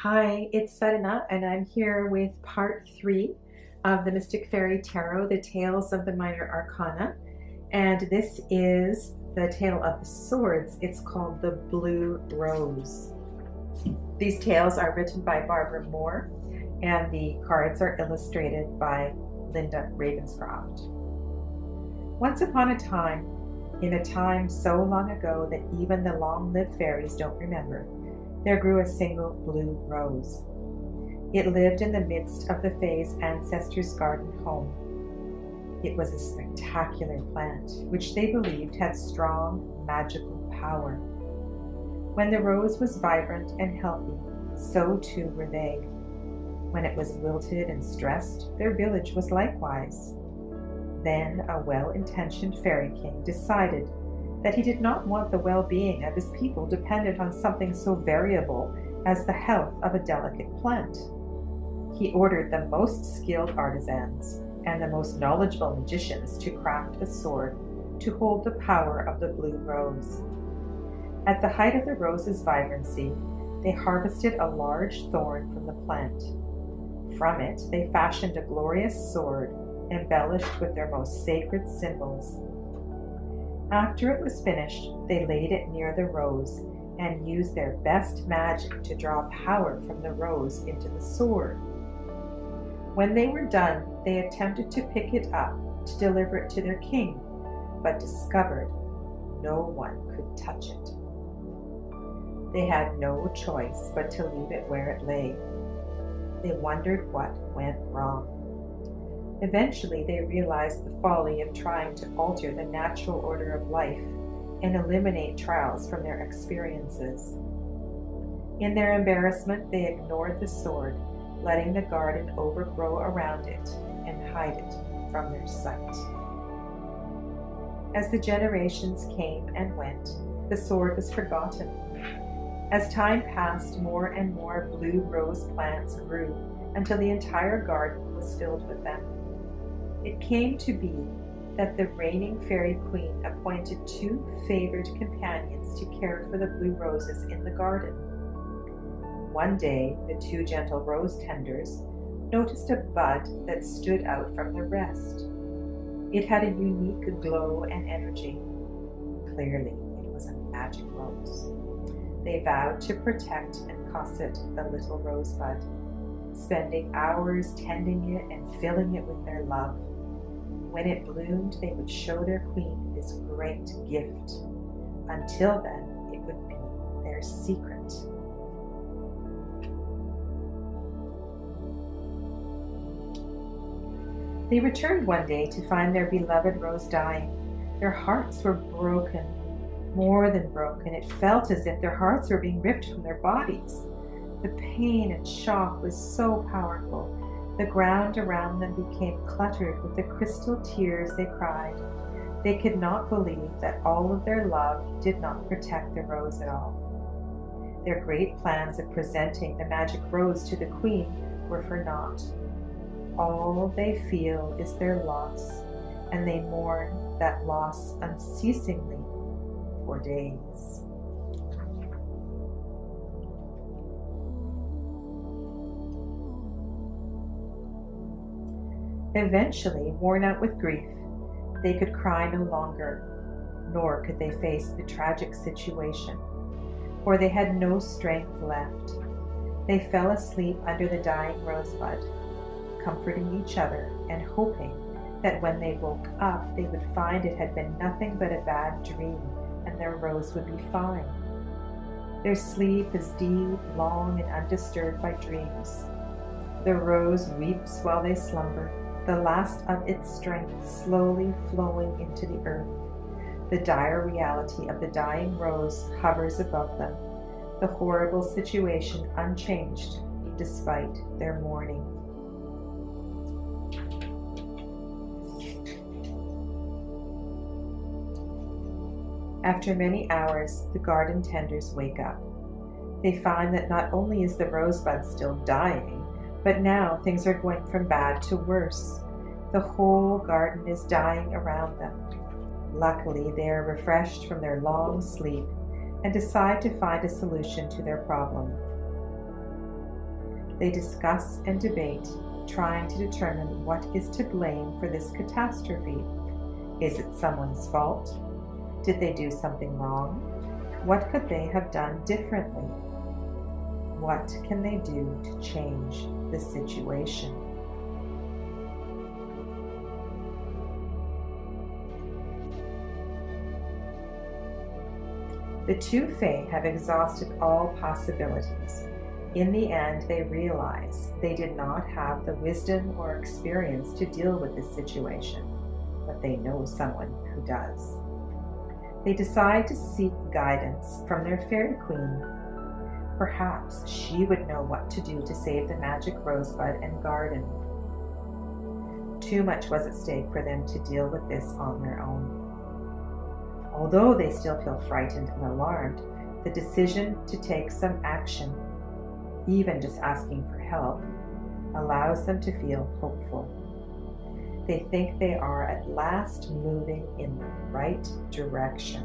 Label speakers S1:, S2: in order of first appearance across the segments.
S1: Hi, it's Sadhana, and I'm here with part 3 of the Mystic Faerie Tarot, the Tales of the Minor Arcana. And this is the Tale of the Swords. It's called the Blue Rose. These tales are written by Barbara Moore, and the cards are illustrated by Linda Ravenscroft. Once upon a time, in a time so long ago that even the long-lived fairies don't remember, there grew a single blue rose. It lived in the midst of the Fae's ancestors' garden home. It was a spectacular plant, which they believed had strong magical power. When the rose was vibrant and healthy, so too were they. When it was wilted and stressed, their village was likewise. Then a well-intentioned fairy king decided that he did not want the well-being of his people dependent on something so variable as the health of a delicate plant. He ordered the most skilled artisans and the most knowledgeable magicians to craft a sword to hold the power of the blue rose. At the height of the rose's vibrancy, they harvested a large thorn from the plant. From it, they fashioned a glorious sword embellished with their most sacred symbols. After it was finished, they laid it near the rose and used their best magic to draw power from the rose into the sword. When they were done, they attempted to pick it up to deliver it to their king, but discovered no one could touch it. They had no choice but to leave it where it lay. They wondered what went wrong. Eventually, they realized the folly of trying to alter the natural order of life and eliminate trials from their experiences. In their embarrassment, they ignored the sword, letting the garden overgrow around it and hide it from their sight. As the generations came and went, the sword was forgotten. As time passed, more and more blue rose plants grew until the entire garden was filled with them. It came to be that the reigning fairy queen appointed 2 favored companions to care for the blue roses in the garden. One day, the 2 gentle rose tenders noticed a bud that stood out from the rest. It had a unique glow and energy. Clearly, it was a magic rose. They vowed to protect and cosset the little rosebud, spending hours tending it and filling it with their love. When it bloomed, they would show their queen this great gift. Until then, it would be their secret. They returned one day to find their beloved rose dying. Their hearts were broken, more than broken. It felt as if their hearts were being ripped from their bodies. The pain and shock was so powerful. The ground around them became cluttered with the crystal tears they cried. They could not believe that all of their love did not protect the rose at all. Their great plans of presenting the magic rose to the queen were for naught. All they feel is their loss, and they mourn that loss unceasingly for days. Eventually, worn out with grief, they could cry no longer, nor could they face the tragic situation, for they had no strength left. They fell asleep under the dying rosebud, comforting each other and hoping that when they woke up, they would find it had been nothing but a bad dream and their rose would be fine. Their sleep is deep, long, and undisturbed by dreams. The rose weeps while they slumber, the last of its strength slowly flowing into the earth. The dire reality of the dying rose hovers above them, the horrible situation unchanged despite their mourning. After many hours, the garden tenders wake up. They find that not only is the rosebud still dying, but now things are going from bad to worse. The whole garden is dying around them. Luckily, they are refreshed from their long sleep and decide to find a solution to their problem. They discuss and debate, trying to determine what is to blame for this catastrophe. Is it someone's fault? Did they do something wrong? What could they have done differently? What can they do to change the situation? The two Fae have exhausted all possibilities. In the end, they realize they did not have the wisdom or experience to deal with this situation, but they know someone who does. They decide to seek guidance from their fairy queen. Perhaps she would know what to do to save the magic rosebud and garden. Too much was at stake for them to deal with this on their own. Although they still feel frightened and alarmed, the decision to take some action, even just asking for help, allows them to feel hopeful. They think they are at last moving in the right direction.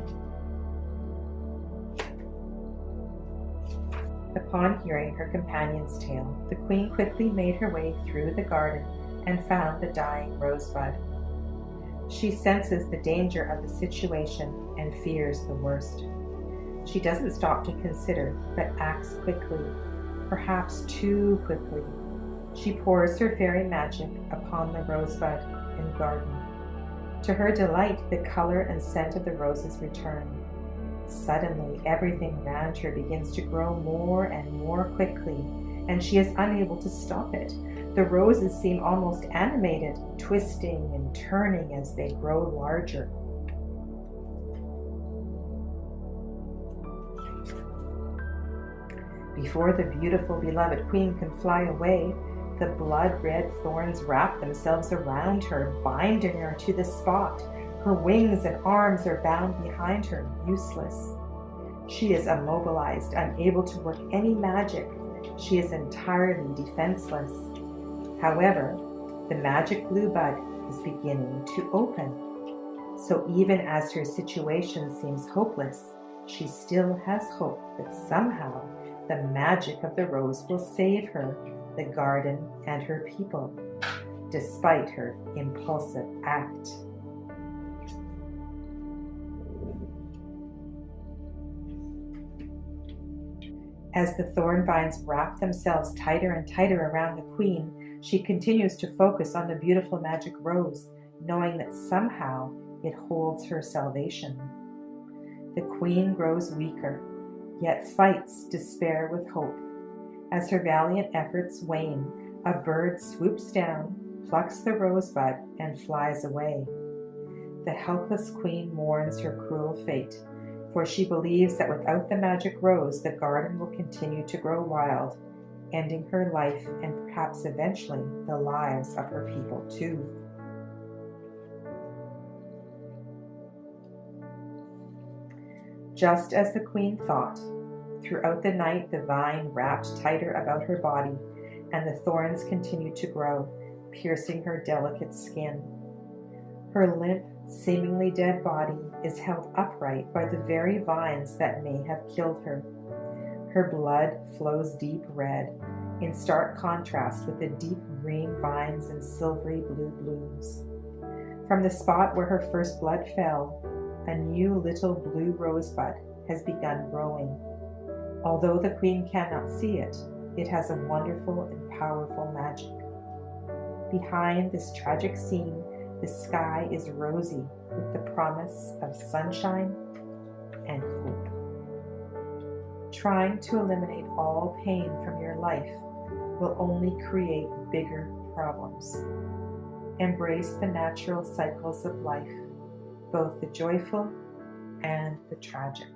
S1: Upon hearing her companion's tale, the queen quickly made her way through the garden and found the dying rosebud. She senses the danger of the situation and fears the worst. She doesn't stop to consider, but acts quickly, perhaps too quickly. She pours her fairy magic upon the rosebud and garden. To her delight, the color and scent of the roses return. Suddenly, everything around her begins to grow more and more quickly, and she is unable to stop it. The roses seem almost animated, twisting and turning as they grow larger. Before the beautiful, beloved queen can fly away, the blood-red thorns wrap themselves around her, binding her to the spot. Her wings and arms are bound behind her, useless. She is immobilized, unable to work any magic. She is entirely defenseless. However, the magic blue bud is beginning to open. So even as her situation seems hopeless, she still has hope that somehow the magic of the rose will save her, the garden, and her people, despite her impulsive act. As the thorn vines wrap themselves tighter and tighter around the queen, she continues to focus on the beautiful magic rose, knowing that somehow it holds her salvation. The queen grows weaker, yet fights despair with hope. As her valiant efforts wane, a bird swoops down, plucks the rosebud, and flies away. The helpless queen mourns her cruel fate, for she believes that without the magic rose, the garden will continue to grow wild, ending her life and perhaps eventually the lives of her people too. Just as the queen thought, throughout the night the vine wrapped tighter about her body, and the thorns continued to grow, piercing her delicate skin. Her limp, seemingly dead body is held upright by the very vines that may have killed her. Her blood flows deep red, in stark contrast with the deep green vines and silvery blue blooms. From the spot where her first blood fell, a new little blue rosebud has begun growing. Although the queen cannot see it, it has a wonderful and powerful magic. Behind this tragic scene, the sky is rosy with the promise of sunshine and hope. Trying to eliminate all pain from your life will only create bigger problems. Embrace the natural cycles of life, both the joyful and the tragic.